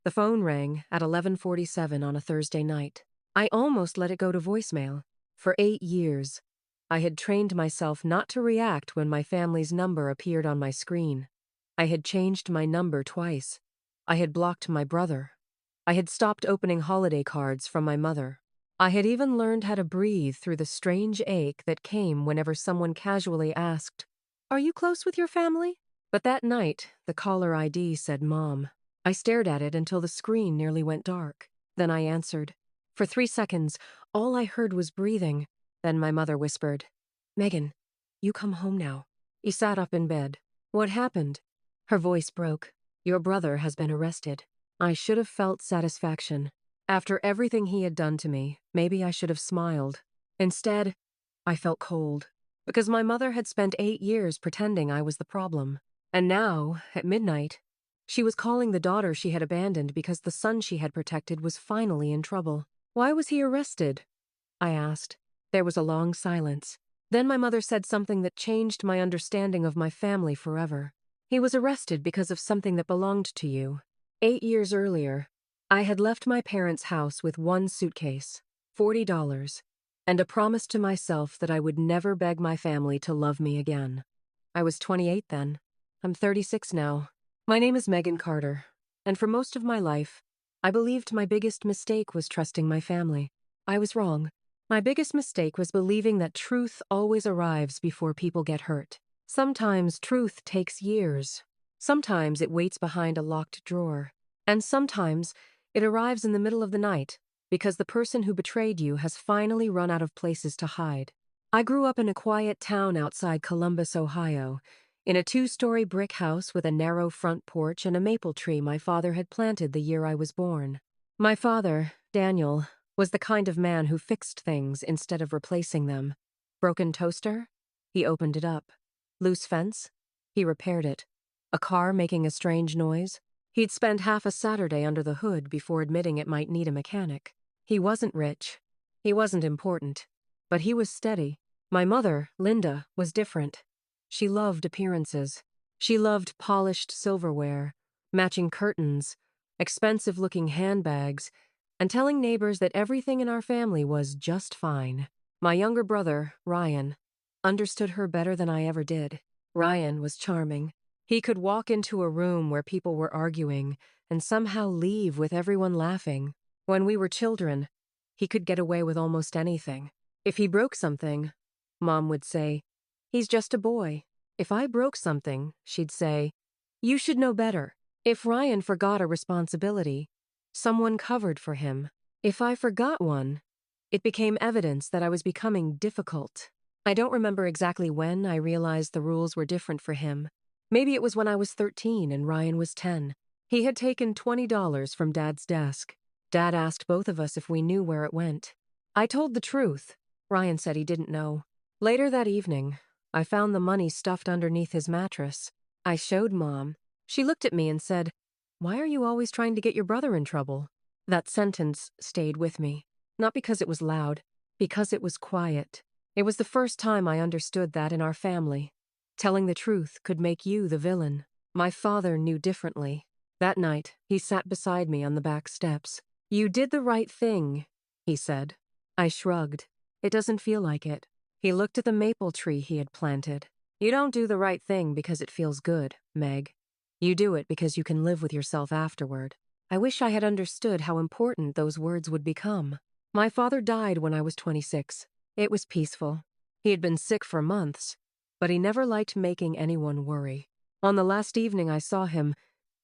The phone rang at 11:47 on a Thursday night. I almost let it go to voicemail. For 8 years, I had trained myself not to react when my family's number appeared on my screen. I had changed my number twice. I had blocked my brother. I had stopped opening holiday cards from my mother. I had even learned how to breathe through the strange ache that came whenever someone casually asked, "Are you close with your family?" But that night, the caller ID said Mom. I stared at it until the screen nearly went dark. Then I answered. For 3 seconds, all I heard was breathing. Then my mother whispered, "Megan, you come home now." He sat up in bed. "What happened?" Her voice broke. "Your brother has been arrested." I should have felt satisfaction. After everything he had done to me, maybe I should have smiled. Instead, I felt cold, because my mother had spent 8 years pretending I was the problem. And now, at midnight, she was calling the daughter she had abandoned because the son she had protected was finally in trouble. "Why was he arrested?" I asked. There was a long silence. Then my mother said something that changed my understanding of my family forever. "He was arrested because of something that belonged to you. 8 years earlier, I had left my parents' house with one suitcase, $40, and a promise to myself that I would never beg my family to love me again. I was 28 then. I'm 36 now. My name is Megan Carter, and for most of my life, I believed my biggest mistake was trusting my family. I was wrong. My biggest mistake was believing that truth always arrives before people get hurt. Sometimes truth takes years. Sometimes it waits behind a locked drawer. And sometimes it arrives in the middle of the night because the person who betrayed you has finally run out of places to hide. I grew up in a quiet town outside Columbus, Ohio, in a 2-story brick house with a narrow front porch and a maple tree my father had planted the year I was born. My father, Daniel, was the kind of man who fixed things instead of replacing them. Broken toaster? He opened it up. Loose fence? He repaired it. A car making a strange noise? He'd spend half a Saturday under the hood before admitting it might need a mechanic. He wasn't rich. He wasn't important. But he was steady. My mother, Linda, was different. She loved appearances. She loved polished silverware, matching curtains, expensive-looking handbags, and telling neighbors that everything in our family was just fine. My younger brother, Ryan, understood her better than I ever did. Ryan was charming. He could walk into a room where people were arguing and somehow leave with everyone laughing. When we were children, he could get away with almost anything. If he broke something, Mom would say, "He's just a boy." If I broke something, she'd say, "You should know better." If Ryan forgot a responsibility, someone covered for him. If I forgot one, it became evidence that I was becoming difficult. I don't remember exactly when I realized the rules were different for him. Maybe it was when I was 13 and Ryan was 10. He had taken $20 from Dad's desk. Dad asked both of us if we knew where it went. I told the truth. Ryan said he didn't know. Later that evening, I found the money stuffed underneath his mattress. I showed Mom. She looked at me and said, "Why are you always trying to get your brother in trouble?" That sentence stayed with me. Not because it was loud, because it was quiet. It was the first time I understood that in our family. Telling the truth could make you the villain. My father knew differently. That night, he sat beside me on the back steps. "You did the right thing," he said. I shrugged. "It doesn't feel like it." He looked at the maple tree he had planted. "You don't do the right thing because it feels good, Meg. You do it because you can live with yourself afterward." I wish I had understood how important those words would become. My father died when I was 26. It was peaceful. He had been sick for months, but he never liked making anyone worry. On the last evening I saw him,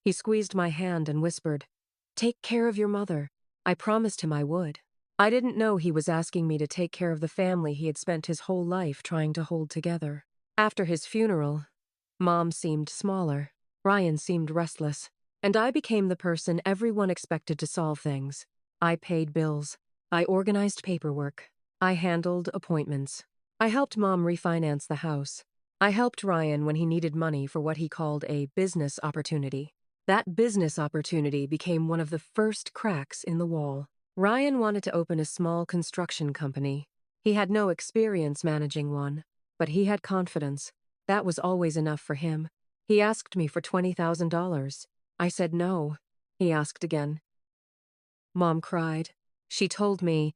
he squeezed my hand and whispered, "Take care of your mother." I promised him I would. I didn't know he was asking me to take care of the family he had spent his whole life trying to hold together. After his funeral, Mom seemed smaller. Ryan seemed restless. And I became the person everyone expected to solve things. I paid bills. I organized paperwork. I handled appointments. I helped Mom refinance the house. I helped Ryan when he needed money for what he called a business opportunity. That business opportunity became one of the first cracks in the wall. Ryan wanted to open a small construction company. He had no experience managing one, but he had confidence. That was always enough for him. He asked me for $20,000. I said no. he asked again. Mom cried. She told me,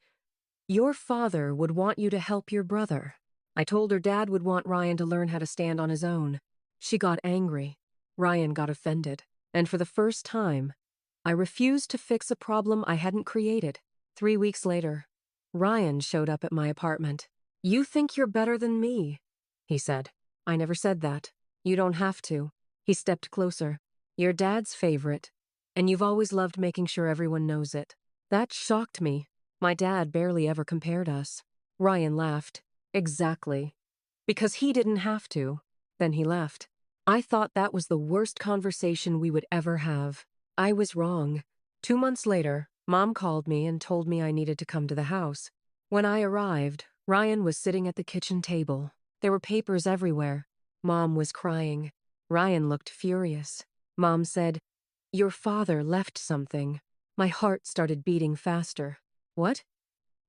"Your father would want you to help your brother." I told her Dad would want Ryan to learn how to stand on his own. She got angry. Ryan got offended. And for the first time, I refused to fix a problem I hadn't created. 3 weeks later, Ryan showed up at my apartment. "You think you're better than me," he said. "I never said that. You don't have to." He stepped closer. "You're Dad's favorite, and you've always loved making sure everyone knows it." That shocked me. My dad barely ever compared us. Ryan laughed. "Exactly. Because he didn't have to." Then he left. I thought that was the worst conversation we would ever have. I was wrong. 2 months later, Mom called me and told me I needed to come to the house. When I arrived, Ryan was sitting at the kitchen table. There were papers everywhere. Mom was crying. Ryan looked furious. Mom said, "Your father left something." My heart started beating faster. "What?"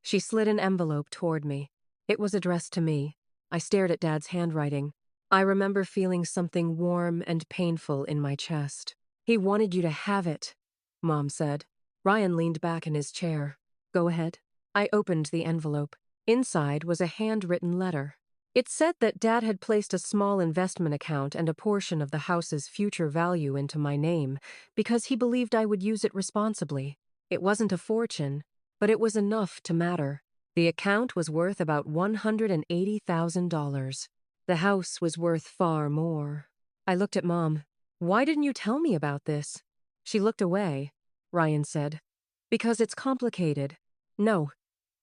She slid an envelope toward me. It was addressed to me. I stared at Dad's handwriting. I remember feeling something warm and painful in my chest. "He wanted you to have it," Mom said. Ryan leaned back in his chair. "Go ahead." I opened the envelope. Inside was a handwritten letter. It said that Dad had placed a small investment account and a portion of the house's future value into my name because he believed I would use it responsibly. It wasn't a fortune, but it was enough to matter. The account was worth about $180,000. The house was worth far more. I looked at Mom. "Why didn't you tell me about this?" She looked away. Ryan said, "Because it's complicated." "No,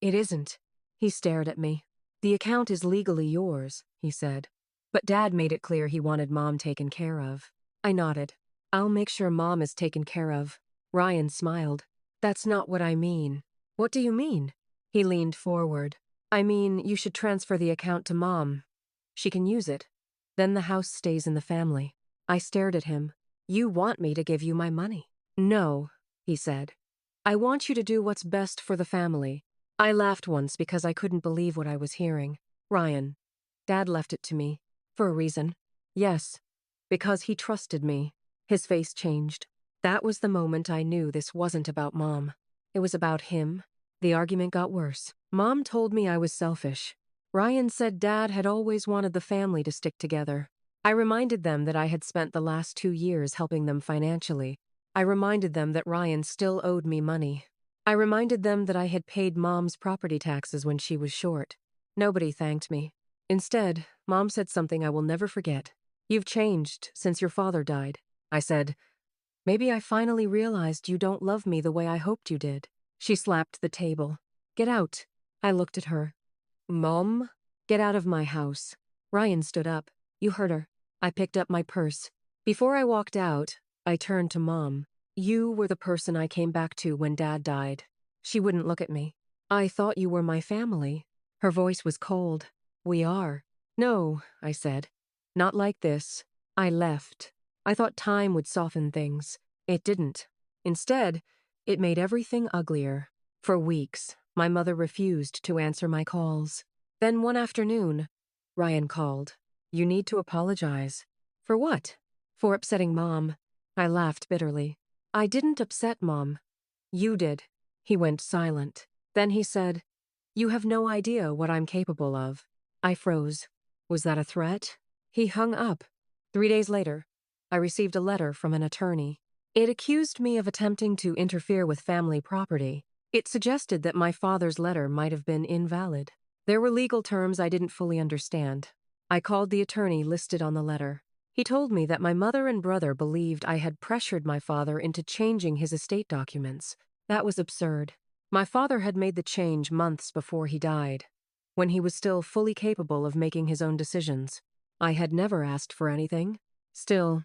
it isn't." He stared at me. "The account is legally yours," he said. "But Dad made it clear he wanted Mom taken care of." I nodded. "I'll make sure Mom is taken care of." Ryan smiled. "That's not what I mean." "What do you mean?" He leaned forward. "I mean, you should transfer the account to Mom. She can use it. Then the house stays in the family." I stared at him. "You want me to give you my money?" "No," he said. "I want you to do what's best for the family." I laughed once because I couldn't believe what I was hearing. "Ryan, Dad left it to me. For a reason." "Yes, because he trusted me." His face changed. That was the moment I knew this wasn't about Mom. It was about him. The argument got worse. Mom told me I was selfish. Ryan said Dad had always wanted the family to stick together. I reminded them that I had spent the last 2 years helping them financially. I reminded them that Ryan still owed me money. I reminded them that I had paid Mom's property taxes when she was short. Nobody thanked me. Instead, Mom said something I will never forget. "You've changed since your father died." I said, "Maybe I finally realized you don't love me the way I hoped you did." She slapped the table. "Get out." I looked at her. "Mom?" "Get out of my house." Ryan stood up. "You heard her." I picked up my purse. Before I walked out, I turned to Mom. "You were the person I came back to when Dad died." She wouldn't look at me. "I thought you were my family." Her voice was cold. "We are." "No," I said. "Not like this." I left. I thought time would soften things. It didn't. Instead, it made everything uglier. For weeks, my mother refused to answer my calls. Then one afternoon, Ryan called. "You need to apologize." "For what?" "For upsetting Mom." I laughed bitterly. "I didn't upset Mom. You did." He went silent. Then he said, "You have no idea what I'm capable of." I froze. Was that a threat? He hung up. 3 days later, I received a letter from an attorney. It accused me of attempting to interfere with family property. It suggested that my father's letter might have been invalid. There were legal terms I didn't fully understand. I called the attorney listed on the letter. He told me that my mother and brother believed I had pressured my father into changing his estate documents. That was absurd. My father had made the change months before he died, when he was still fully capable of making his own decisions. I had never asked for anything. Still,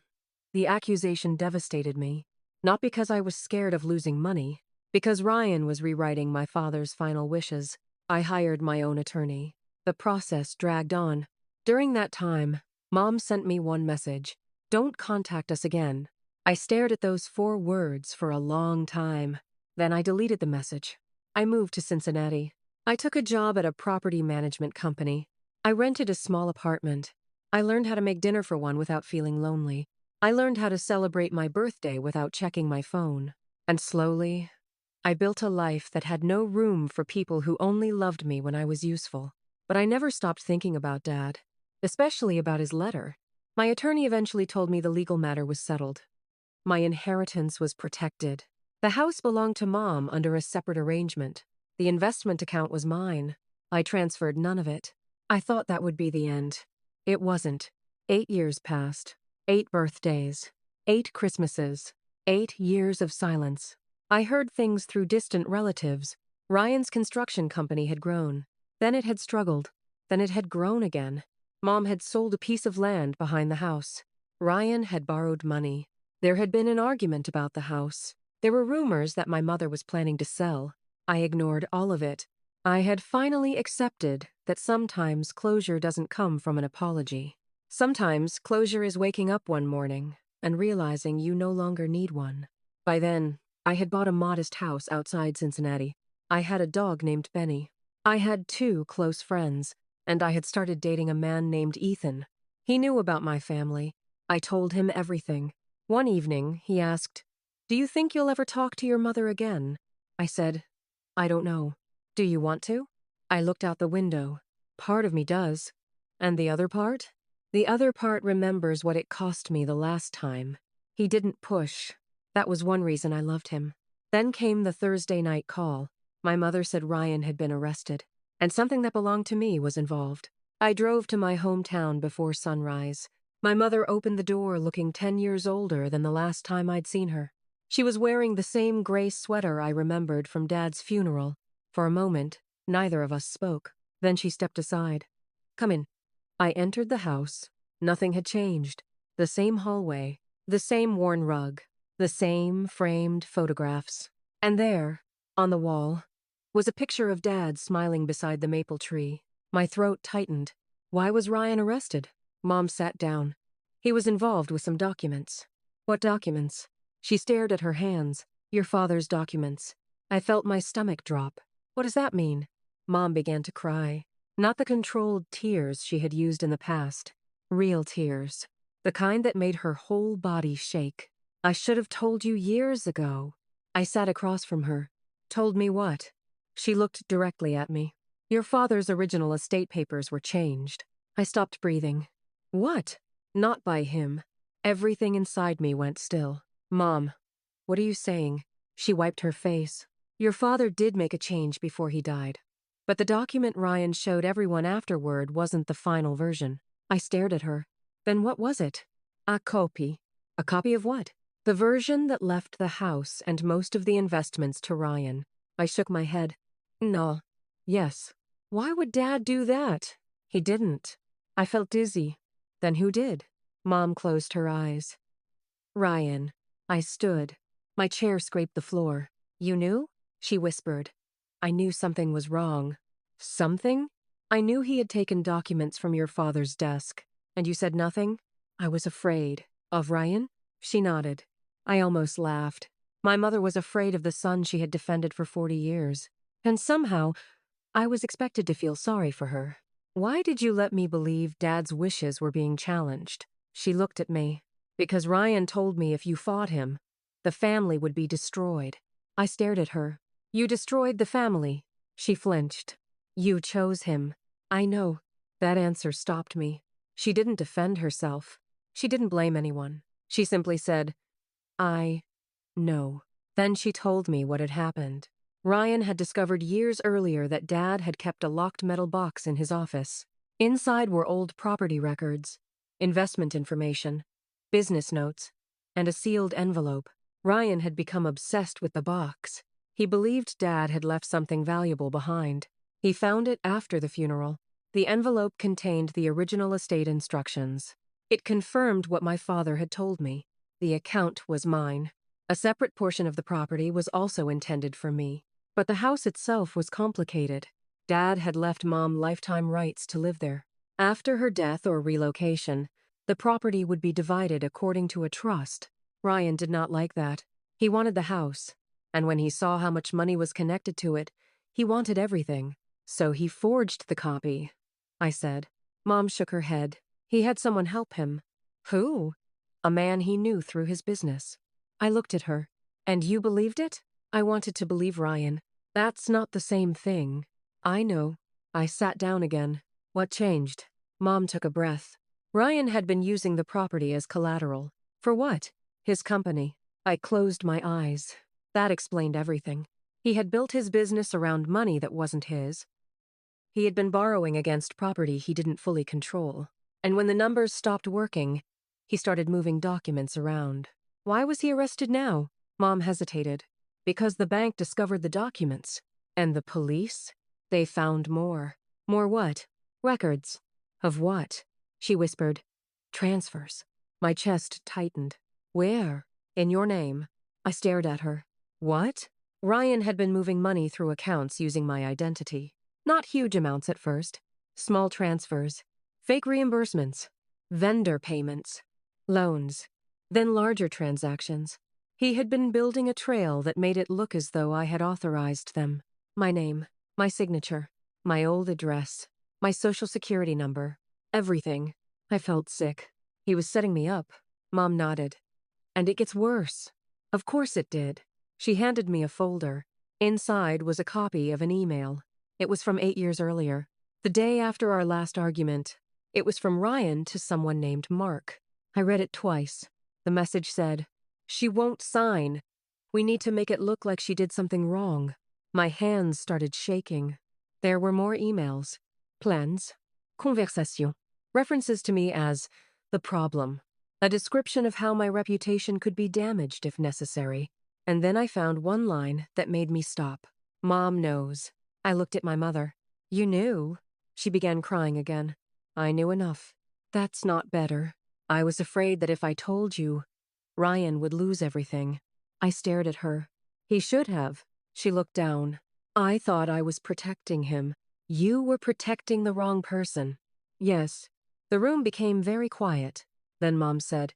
the accusation devastated me. Not because I was scared of losing money, because Ryan was rewriting my father's final wishes. I hired my own attorney. The process dragged on. During that time, Mom sent me one message: "Don't contact us again." I stared at those 4 words for a long time. Then I deleted the message. I moved to Cincinnati. I took a job at a property management company. I rented a small apartment. I learned how to make dinner for one without feeling lonely. I learned how to celebrate my birthday without checking my phone. And slowly, I built a life that had no room for people who only loved me when I was useful. But I never stopped thinking about Dad, especially about his letter. My attorney eventually told me the legal matter was settled. My inheritance was protected. The house belonged to Mom under a separate arrangement. The investment account was mine. I transferred none of it. I thought that would be the end. It wasn't. 8 years passed. 8 birthdays. 8 Christmases. 8 years of silence. I heard things through distant relatives. Ryan's construction company had grown. Then it had struggled. Then it had grown again. Mom had sold a piece of land behind the house. Ryan had borrowed money. There had been an argument about the house. There were rumors that my mother was planning to sell. I ignored all of it. I had finally accepted that sometimes closure doesn't come from an apology. Sometimes closure is waking up one morning and realizing you no longer need one. By then, I had bought a modest house outside Cincinnati. I had a dog named Benny. I had 2 close friends, and I had started dating a man named Ethan. He knew about my family. I told him everything. One evening, he asked, "Do you think you'll ever talk to your mother again?" I said, "I don't know. Do you want to?" I looked out the window. Part of me does. And the other part? The other part remembers what it cost me the last time. He didn't push. That was one reason I loved him. Then came the Thursday night call. My mother said Ryan had been arrested, and something that belonged to me was involved. I drove to my hometown before sunrise. My mother opened the door looking 10 years older than the last time I'd seen her. She was wearing the same gray sweater I remembered from Dad's funeral. For a moment, neither of us spoke. Then she stepped aside. "Come in." I entered the house. Nothing had changed. The same hallway, the same worn rug, the same framed photographs. And there, on the wall, was a picture of Dad smiling beside the maple tree. My throat tightened. Why was Ryan arrested? Mom sat down. He was involved with some documents. What documents? She stared at her hands. Your father's documents. I felt my stomach drop. What does that mean? Mom began to cry. Not the controlled tears she had used in the past. Real tears. The kind that made her whole body shake. I should have told you years ago. I sat across from her. Told me what? She looked directly at me. Your father's original estate papers were changed. I stopped breathing. What? Not by him. Everything inside me went still. Mom, what are you saying? She wiped her face. Your father did make a change before he died. But the document Ryan showed everyone afterward wasn't the final version. I stared at her. Then what was it? A copy. A copy of what? The version that left the house and most of the investments to Ryan. I shook my head. No. Yes. Why would Dad do that? He didn't. I felt dizzy. Then who did? Mom closed her eyes. Ryan. I stood. My chair scraped the floor. You knew? She whispered. I knew something was wrong. Something? I knew he had taken documents from your father's desk. And you said nothing? I was afraid. Of Ryan? She nodded. I almost laughed. My mother was afraid of the son she had defended for 40 years. And somehow, I was expected to feel sorry for her. Why did you let me believe Dad's wishes were being challenged? She looked at me. Because Ryan told me if you fought him, the family would be destroyed. I stared at her. You destroyed the family. She flinched. You chose him. I know. That answer stopped me. She didn't defend herself. She didn't blame anyone. She simply said, I know. Then she told me what had happened. Ryan had discovered years earlier that Dad had kept a locked metal box in his office. Inside were old property records, investment information, business notes, and a sealed envelope. Ryan had become obsessed with the box. He believed Dad had left something valuable behind. He found it after the funeral. The envelope contained the original estate instructions. It confirmed what my father had told me. The account was mine. A separate portion of the property was also intended for me. But the house itself was complicated. Dad had left Mom lifetime rights to live there. After her death or relocation, the property would be divided according to a trust. Ryan did not like that. He wanted the house. And when he saw how much money was connected to it, he wanted everything. So he forged the copy, I said. Mom shook her head. He had someone help him. Who? A man he knew through his business. I looked at her. And you believed it? I wanted to believe Ryan. That's not the same thing. I know. I sat down again. What changed? Mom took a breath. Ryan had been using the property as collateral. For what? His company. I closed my eyes. That explained everything. He had built his business around money that wasn't his. He had been borrowing against property he didn't fully control. And when the numbers stopped working, he started moving documents around. Why was he arrested now? Mom hesitated. Because the bank discovered the documents. And the police? They found more. More what? Records. Of what? She whispered. Transfers. My chest tightened. Where? In your name. I stared at her. What? Ryan had been moving money through accounts using my identity. Not huge amounts at first. Small transfers. Fake reimbursements. Vendor payments. Loans. Then larger transactions. He had been building a trail that made it look as though I had authorized them. My name. My signature. My old address. My social security number. Everything. I felt sick. He was setting me up. Mom nodded. And it gets worse. Of course it did. She handed me a folder. Inside was a copy of an email. It was from 8 years earlier. The day after our last argument. It was from Ryan to someone named Mark. I read it twice. The message said, "She won't sign. We need to make it look like she did something wrong." My hands started shaking. There were more emails. Plans. Conversation. References to me as the problem. A description of how my reputation could be damaged if necessary. And then I found one line that made me stop. Mom knows. I looked at my mother. You knew? She began crying again. I knew enough. That's not better. I was afraid that if I told you, Ryan would lose everything. I stared at her. He should have. She looked down. I thought I was protecting him. You were protecting the wrong person. Yes. The room became very quiet. Then Mom said,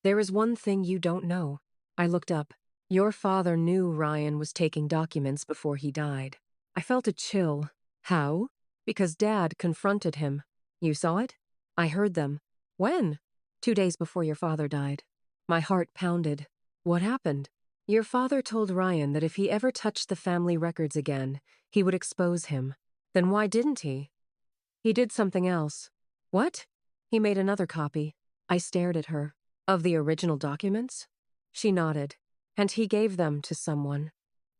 "There is one thing you don't know." I looked up. Your father knew Ryan was taking documents before he died. I felt a chill. How? Because Dad confronted him. You saw it? I heard them. When? 2 days before your father died. My heart pounded. What happened? Your father told Ryan that if he ever touched the family records again, he would expose him. Then why didn't he? He did something else. What? He made another copy. I stared at her. Of the original documents? She nodded. And he gave them to someone.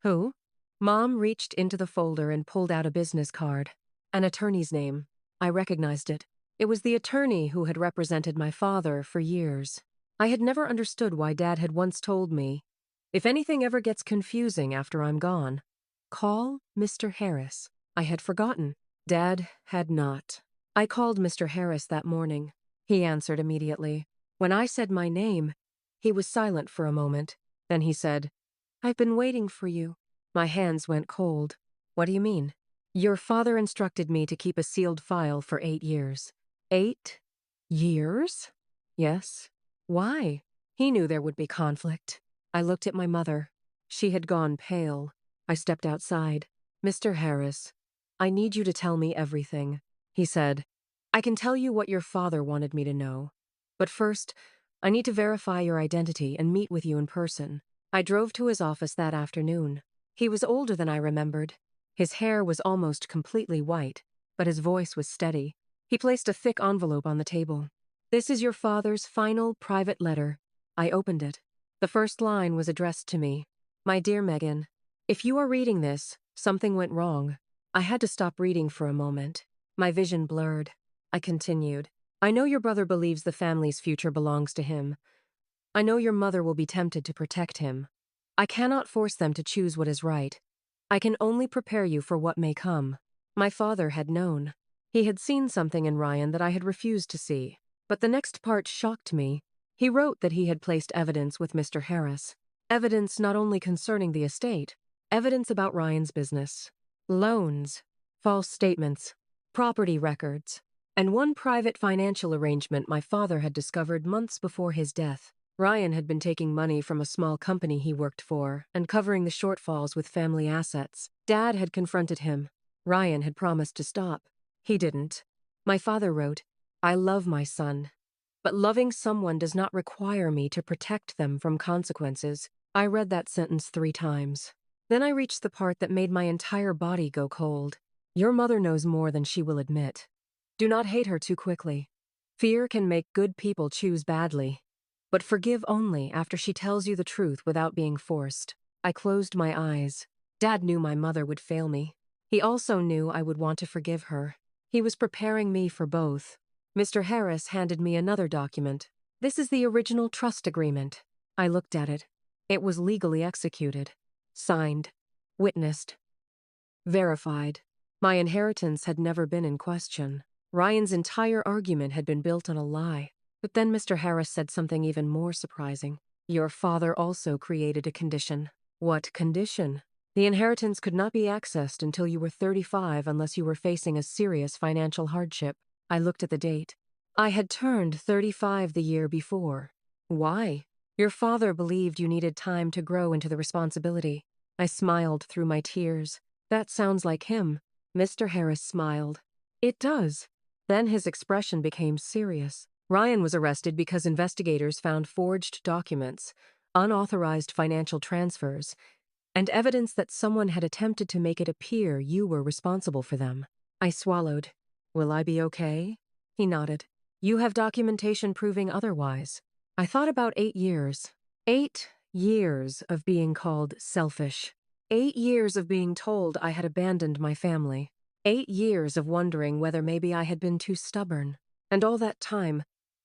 Who? Mom reached into the folder and pulled out a business card. An attorney's name. I recognized it. It was the attorney who had represented my father for years. I had never understood why Dad had once told me, if anything ever gets confusing after I'm gone, call Mr. Harris. I had forgotten. Dad had not. I called Mr. Harris that morning. He answered immediately. When I said my name, he was silent for a moment. Then he said, "I've been waiting for you." My hands went cold. What do you mean? Your father instructed me to keep a sealed file for 8 years. 8 years? Yes. Why? He knew there would be conflict. I looked at my mother. She had gone pale. I stepped outside. Mr. Harris, I need you to tell me everything. He said, I can tell you what your father wanted me to know. But first, I need to verify your identity and meet with you in person. I drove to his office that afternoon. He was older than I remembered. His hair was almost completely white, but his voice was steady. He placed a thick envelope on the table. This is your father's final private letter. I opened it. The first line was addressed to me. My dear Megan, if you are reading this, something went wrong. I had to stop reading for a moment. My vision blurred. I continued. I know your brother believes the family's future belongs to him. I know your mother will be tempted to protect him. I cannot force them to choose what is right. I can only prepare you for what may come. My father had known. He had seen something in Ryan that I had refused to see. But the next part shocked me. He wrote that he had placed evidence with Mr. Harris. Evidence not only concerning the estate, evidence about Ryan's business. Loans, false statements, property records, and one private financial arrangement my father had discovered months before his death. Ryan had been taking money from a small company he worked for and covering the shortfalls with family assets. Dad had confronted him. Ryan had promised to stop. He didn't. My father wrote, I love my son, but loving someone does not require me to protect them from consequences. I read that sentence 3 times. Then I reached the part that made my entire body go cold. Your mother knows more than she will admit. Do not hate her too quickly. Fear can make good people choose badly. But forgive only after she tells you the truth without being forced. I closed my eyes. Dad knew my mother would fail me. He also knew I would want to forgive her. He was preparing me for both. Mr. Harris handed me another document. This is the original trust agreement. I looked at it. It was legally executed. Signed. Witnessed. Verified. My inheritance had never been in question. Ryan's entire argument had been built on a lie. But then Mr. Harris said something even more surprising. Your father also created a condition. What condition? The inheritance could not be accessed until you were 35 unless you were facing a serious financial hardship. I looked at the date. I had turned 35 the year before. Why? Your father believed you needed time to grow into the responsibility. I smiled through my tears. That sounds like him. Mr. Harris smiled. It does. Then his expression became serious. Ryan was arrested because investigators found forged documents, unauthorized financial transfers, and evidence that someone had attempted to make it appear you were responsible for them. I swallowed. Will I be okay? He nodded. You have documentation proving otherwise. I thought about 8 years. 8 years of being called selfish. 8 years of being told I had abandoned my family. 8 years of wondering whether maybe I had been too stubborn. And all that time,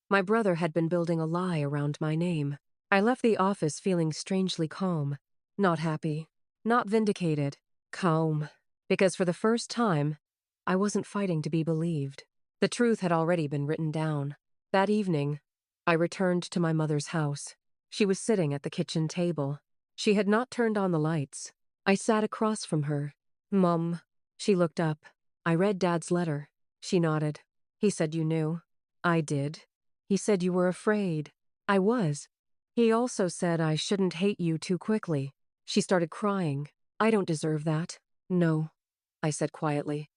my brother had been building a lie around my name. I left the office feeling strangely calm. Not happy. Not vindicated. Calm. Because for the first time, I wasn't fighting to be believed. The truth had already been written down. That evening, I returned to my mother's house. She was sitting at the kitchen table. She had not turned on the lights. I sat across from her. Mum. She looked up. I read Dad's letter. She nodded. He said you knew. I did. He said you were afraid. I was. He also said I shouldn't hate you too quickly. She started crying. I don't deserve that. No, I said quietly.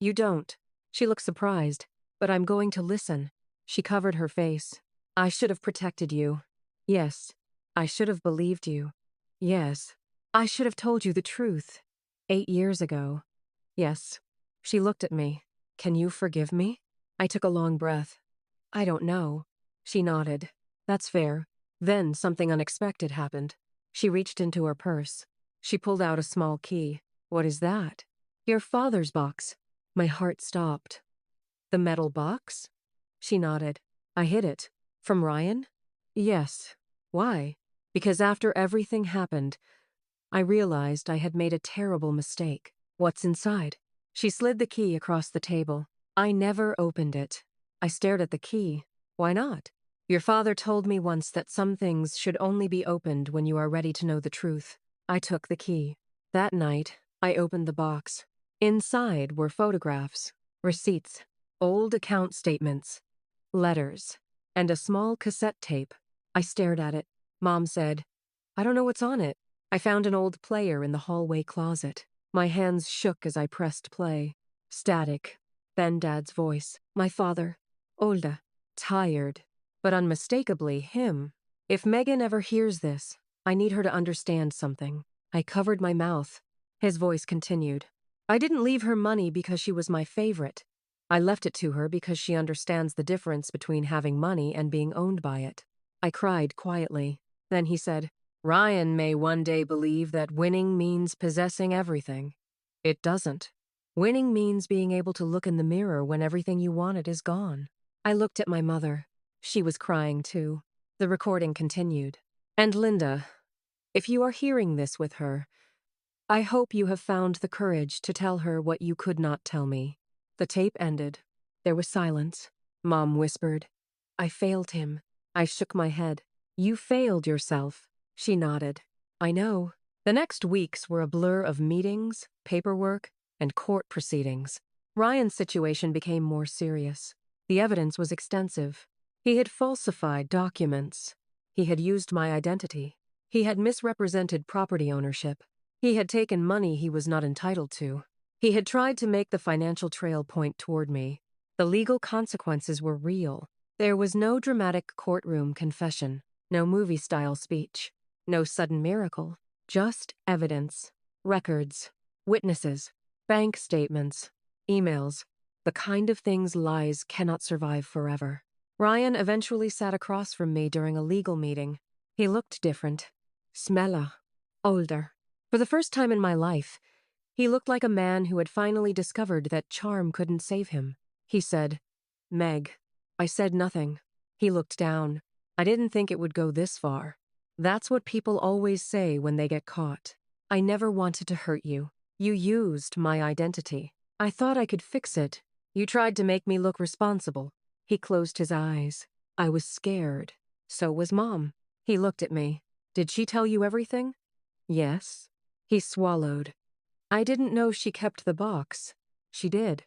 You don't. She looked surprised. But I'm going to listen. She covered her face. I should have protected you. Yes. I should have believed you. Yes. I should have told you the truth. 8 years ago. Yes. She looked at me. Can you forgive me? I took a long breath. I don't know. She nodded. That's fair. Then something unexpected happened. She reached into her purse. She pulled out a small key. What is that? Your father's box. My heart stopped. The metal box? She nodded. I hid it. From Ryan? Yes. Why? Because after everything happened, I realized I had made a terrible mistake. What's inside? She slid the key across the table. I never opened it. I stared at the key. Why not? Your father told me once that some things should only be opened when you are ready to know the truth. I took the key. That night, I opened the box. Inside were photographs, receipts, old account statements, letters, and a small cassette tape. I stared at it. Mom said, I don't know what's on it. I found an old player in the hallway closet. My hands shook as I pressed play. Static. Then Dad's voice. My father. Olda. Tired. But unmistakably him. If Megan ever hears this, I need her to understand something. I covered my mouth. His voice continued. I didn't leave her money because she was my favorite. I left it to her because she understands the difference between having money and being owned by it. I cried quietly. Then he said, Ryan may one day believe that winning means possessing everything. It doesn't. Winning means being able to look in the mirror when everything you wanted is gone. I looked at my mother. She was crying too. The recording continued. And Linda, if you are hearing this with her, I hope you have found the courage to tell her what you could not tell me. The tape ended. There was silence. Mom whispered, I failed him. I shook my head. You failed yourself. She nodded. I know. The next weeks were a blur of meetings, paperwork, and court proceedings. Ryan's situation became more serious. The evidence was extensive. He had falsified documents. He had used my identity. He had misrepresented property ownership. He had taken money he was not entitled to. He had tried to make the financial trail point toward me. The legal consequences were real. There was no dramatic courtroom confession, no movie-style speech. No sudden miracle. Just evidence. Records. Witnesses. Bank statements. Emails. The kind of things lies cannot survive forever. Ryan eventually sat across from me during a legal meeting. He looked different. Smeller. Older. For the first time in my life, he looked like a man who had finally discovered that charm couldn't save him. He said, "Meg." I said nothing. He looked down. I didn't think it would go this far. That's what people always say when they get caught. I never wanted to hurt you. You used my identity. I thought I could fix it. You tried to make me look responsible. He closed his eyes. I was scared. So was Mom. He looked at me. Did she tell you everything? Yes. He swallowed. I didn't know she kept the box. She did.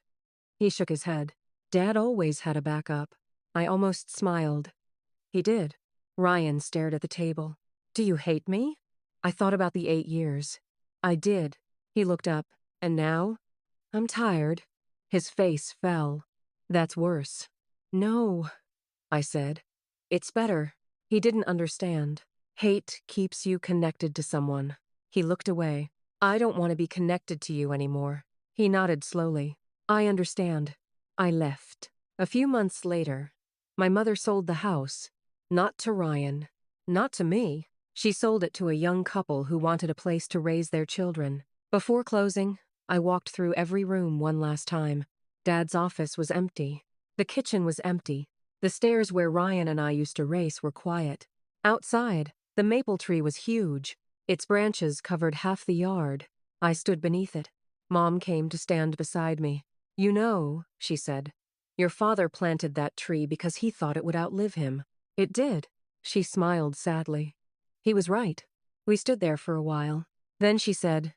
He shook his head. Dad always had a backup. I almost smiled. He did. Ryan stared at the table. Do you hate me? I thought about the 8 years. I did. He looked up. And now? I'm tired. His face fell. That's worse. No, I said. It's better. He didn't understand. Hate keeps you connected to someone. He looked away. I don't want to be connected to you anymore. He nodded slowly. I understand. I left. A few months later, my mother sold the house. Not to Ryan. Not to me. She sold it to a young couple who wanted a place to raise their children. Before closing, I walked through every room one last time. Dad's office was empty. The kitchen was empty. The stairs where Ryan and I used to race were quiet. Outside, the maple tree was huge. Its branches covered half the yard. I stood beneath it. Mom came to stand beside me. You know, she said, your father planted that tree because he thought it would outlive him. It did. She smiled sadly. He was right. We stood there for a while. Then she said,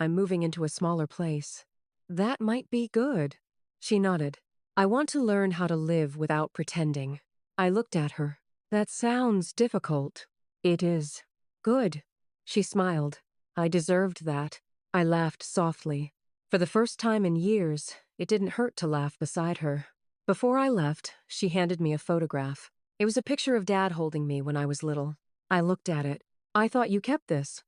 I'm moving into a smaller place. That might be good. She nodded. I want to learn how to live without pretending. I looked at her. That sounds difficult. It is. Good. She smiled. I deserved that. I laughed softly. For the first time in years, it didn't hurt to laugh beside her. Before I left, she handed me a photograph. It was a picture of Dad holding me when I was little. I looked at it. I thought you kept this.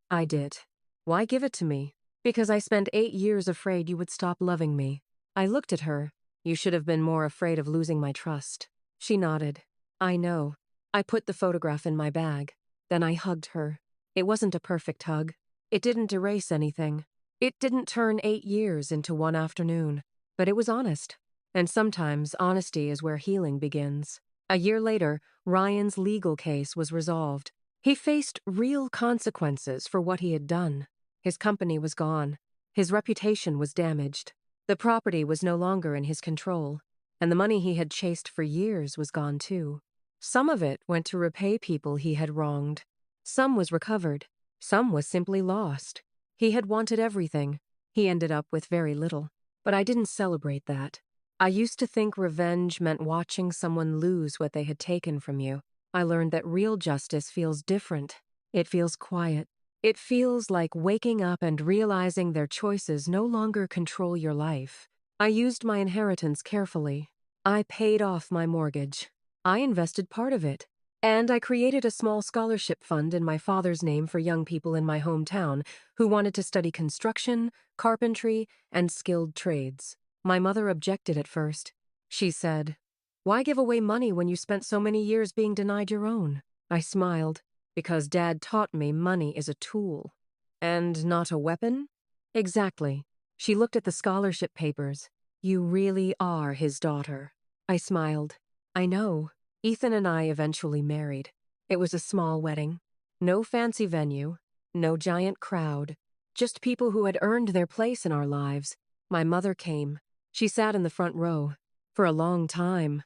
I did. Why give it to me? Because I spent 8 years afraid you would stop loving me. I looked at her. You should have been more afraid of losing my trust. She nodded. I know. I put the photograph in my bag. Then I hugged her. It wasn't a perfect hug. It didn't erase anything. It didn't turn 8 years into one afternoon. But it was honest. And sometimes honesty is where healing begins. A year later, Ryan's legal case was resolved. He faced real consequences for what he had done. His company was gone. His reputation was damaged. The property was no longer in his control. And the money he had chased for years was gone too. Some of it went to repay people he had wronged. Some was recovered. Some was simply lost. He had wanted everything. He ended up with very little. But I didn't celebrate that. I used to think revenge meant watching someone lose what they had taken from you. I learned that real justice feels different. It feels quiet. It feels like waking up and realizing their choices no longer control your life. I used my inheritance carefully. I paid off my mortgage. I invested part of it. And I created a small scholarship fund in my father's name for young people in my hometown who wanted to study construction, carpentry, and skilled trades. My mother objected at first. She said, "Why give away money when you spent so many years being denied your own?" I smiled, because Dad taught me money is a tool. And not a weapon? Exactly. She looked at the scholarship papers. You really are his daughter. I smiled. I know. Ethan and I eventually married. It was a small wedding. No fancy venue. No giant crowd. Just people who had earned their place in our lives. My mother came. She sat in the front row. For a long time,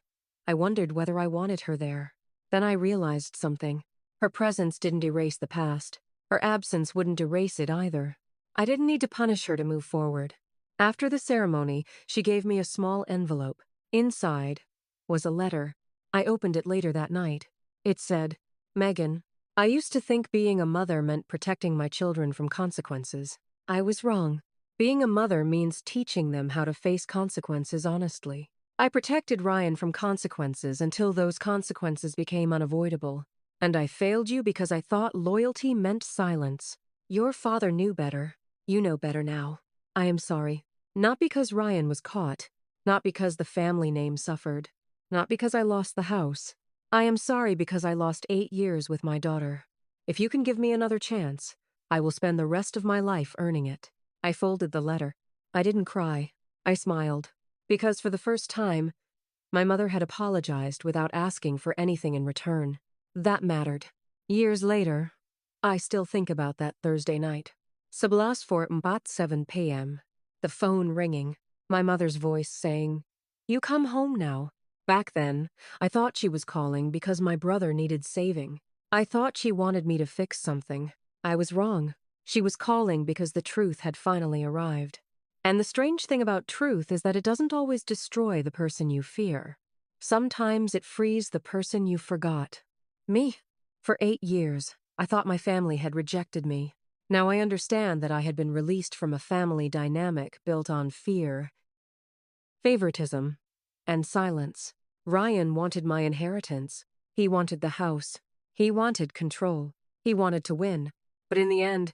I wondered whether I wanted her there. Then I realized something. Her presence didn't erase the past. Her absence wouldn't erase it either. I didn't need to punish her to move forward. After the ceremony, she gave me a small envelope. Inside was a letter. I opened it later that night. It said, Megan, I used to think being a mother meant protecting my children from consequences. I was wrong. Being a mother means teaching them how to face consequences honestly. I protected Ryan from consequences until those consequences became unavoidable. And I failed you because I thought loyalty meant silence. Your father knew better. You know better now. I am sorry. Not because Ryan was caught. Not because the family name suffered. Not because I lost the house. I am sorry because I lost 8 years with my daughter. If you can give me another chance, I will spend the rest of my life earning it. I folded the letter. I didn't cry. I smiled. Because for the first time, my mother had apologized without asking for anything in return. That mattered. Years later, I still think about that Thursday night. 7 p.m. The phone ringing. My mother's voice saying, "You come home now." Back then, I thought she was calling because my brother needed saving. I thought she wanted me to fix something. I was wrong. She was calling because the truth had finally arrived. And the strange thing about truth is that it doesn't always destroy the person you fear. Sometimes it frees the person you forgot. Me. For 8 years, I thought my family had rejected me. Now I understand that I had been released from a family dynamic built on fear, favoritism, and silence. Ryan wanted my inheritance. He wanted the house. He wanted control. He wanted to win. But in the end,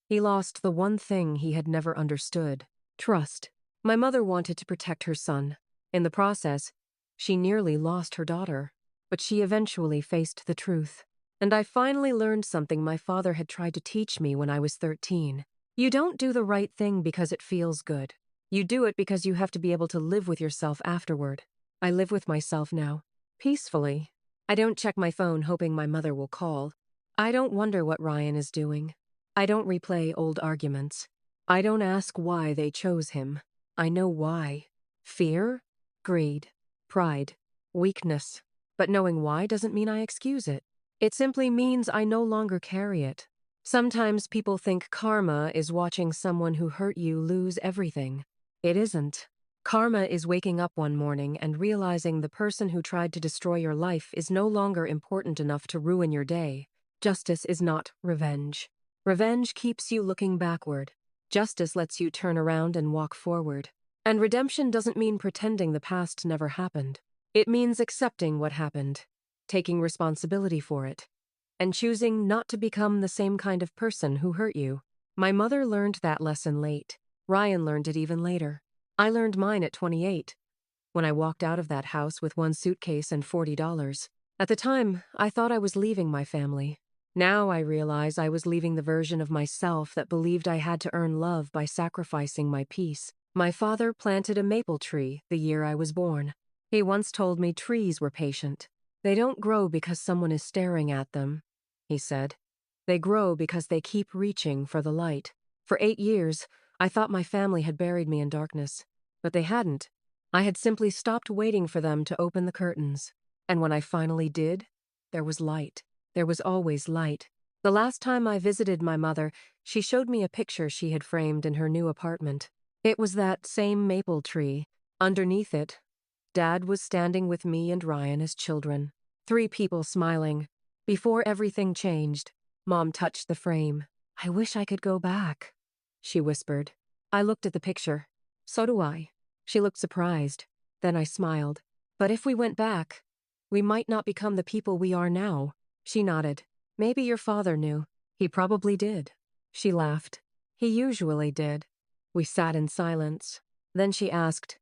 he lost the one thing he had never understood: trust. My mother wanted to protect her son. In the process, she nearly lost her daughter. But she eventually faced the truth. And I finally learned something my father had tried to teach me when I was 13. You don't do the right thing because it feels good. You do it because you have to be able to live with yourself afterward. I live with myself now, peacefully. I don't check my phone hoping my mother will call. I don't wonder what Ryan is doing. I don't replay old arguments. I don't ask why they chose him. I know why. Fear, greed, pride, weakness. But knowing why doesn't mean I excuse it. It simply means I no longer carry it. Sometimes people think karma is watching someone who hurt you lose everything. It isn't. Karma is waking up one morning and realizing the person who tried to destroy your life is no longer important enough to ruin your day. Justice is not revenge. Revenge keeps you looking backward. Justice lets you turn around and walk forward. And redemption doesn't mean pretending the past never happened. It means accepting what happened, taking responsibility for it, and choosing not to become the same kind of person who hurt you. My mother learned that lesson late. Ryan learned it even later. I learned mine at 28, when I walked out of that house with one suitcase and $40. At the time, I thought I was leaving my family. Now I realize I was leaving the version of myself that believed I had to earn love by sacrificing my peace. My father planted a maple tree the year I was born. He once told me trees were patient. They don't grow because someone is staring at them, he said. They grow because they keep reaching for the light. For 8 years, I thought my family had buried me in darkness. But they hadn't. I had simply stopped waiting for them to open the curtains. And when I finally did, there was light. There was always light. The last time I visited my mother, she showed me a picture she had framed in her new apartment. It was that same maple tree. Underneath it, Dad was standing with me and Ryan as children. 3 people smiling. Before everything changed, Mom touched the frame. "I wish I could go back," she whispered. I looked at the picture. "So do I." She looked surprised. Then I smiled. "But if we went back, we might not become the people we are now." She nodded. "Maybe your father knew." "He probably did." She laughed. "He usually did." We sat in silence. Then she asked,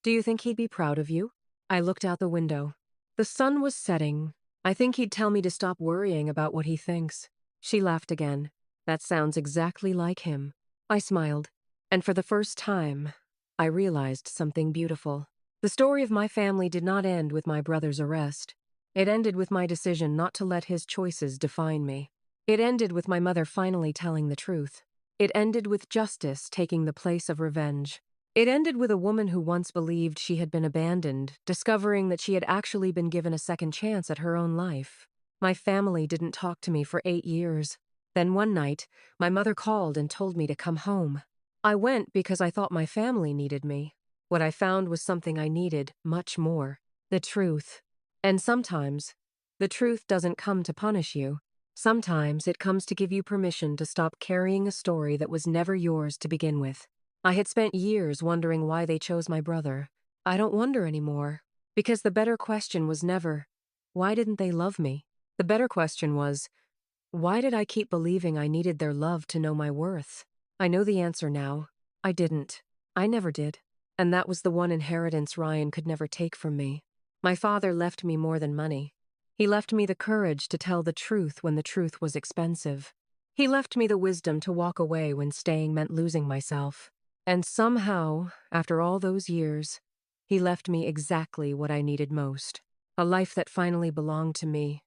"Do you think he'd be proud of you?" I looked out the window. The sun was setting. "I think he'd tell me to stop worrying about what he thinks." She laughed again. "That sounds exactly like him." I smiled. And for the first time, I realized something beautiful. The story of my family did not end with my brother's arrest. It ended with my decision not to let his choices define me. It ended with my mother finally telling the truth. It ended with justice taking the place of revenge. It ended with a woman who once believed she had been abandoned, discovering that she had actually been given a second chance at her own life. My family didn't talk to me for 8 years. Then one night, my mother called and told me to come home. I went because I thought my family needed me. What I found was something I needed much more: the truth. And sometimes, the truth doesn't come to punish you. Sometimes it comes to give you permission to stop carrying a story that was never yours to begin with. I had spent years wondering why they chose my brother. I don't wonder anymore, because the better question was never, why didn't they love me? The better question was, why did I keep believing I needed their love to know my worth? I know the answer now. I didn't. I never did. And that was the one inheritance Ryan could never take from me. My father left me more than money. He left me the courage to tell the truth when the truth was expensive. He left me the wisdom to walk away when staying meant losing myself. And somehow, after all those years, he left me exactly what I needed most. A life that finally belonged to me.